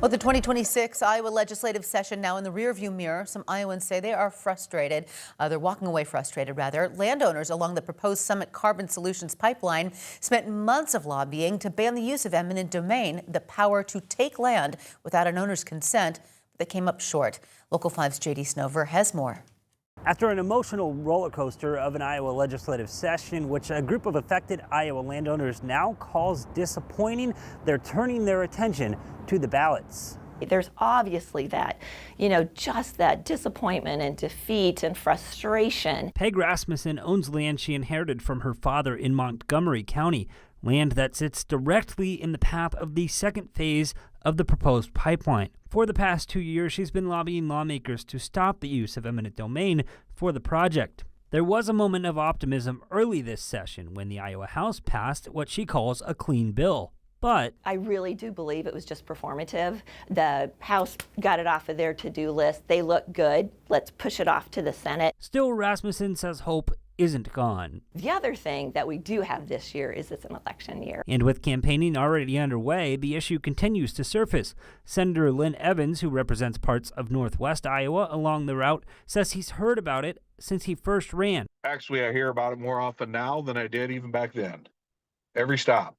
With the 2026 Iowa legislative session now in the rearview mirror, some Iowans say they are frustrated. They're walking away frustrated, rather. Landowners along the proposed Summit Carbon Solutions pipeline spent months of lobbying to ban the use of eminent domain, the power to take land without an owner's consent. But they came up short. Local 5's J.D. Snover has more. After an emotional roller coaster of an Iowa legislative session, which a group of affected Iowa landowners now calls disappointing, they're turning their attention to the ballots. There's obviously that, just that disappointment and defeat and frustration. Peg Rasmussen owns land she inherited from her father in Montgomery County, land that sits directly in the path of the second phase of the proposed pipeline. For the past 2 years, she's been lobbying lawmakers to stop the use of eminent domain for the project. There was a moment of optimism early this session when the Iowa House passed what she calls a clean bill. But I really do believe it was just performative. The House got it off of their to-do list. They look good. Let's push it off to the Senate. Still, Rasmussen says hope isn't gone. The other thing that we do have this year is it's an election year. And with campaigning already underway, the issue continues to surface. Senator Lynn Evans, who represents parts of northwest Iowa along the route, says he's heard about it since he first ran. Actually, I hear about it more often now than I did even back then. Every stop,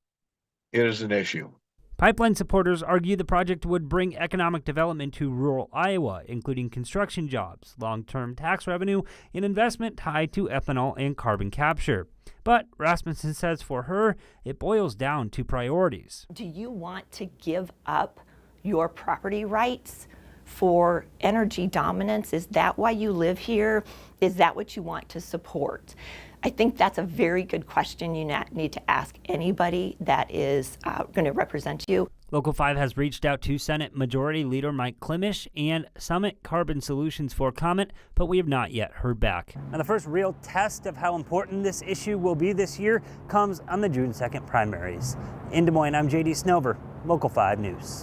it is an issue. Pipeline supporters argue the project would bring economic development to rural Iowa, including construction jobs, long-term tax revenue, and investment tied to ethanol and carbon capture. But Rasmussen says for her, it boils down to priorities. Do you want to give up your property rights for energy dominance? Is that why you live here? Is that what you want to support? I think that's a very good question you need to ask anybody that is going to represent you. Local 5 has reached out to Senate Majority Leader Mike Klimisch and Summit Carbon Solutions for comment, but we have not yet heard back. Now, the first real test of how important this issue will be this year comes on the June 2nd primaries. In Des Moines, I'm J.D. Snover, Local 5 News.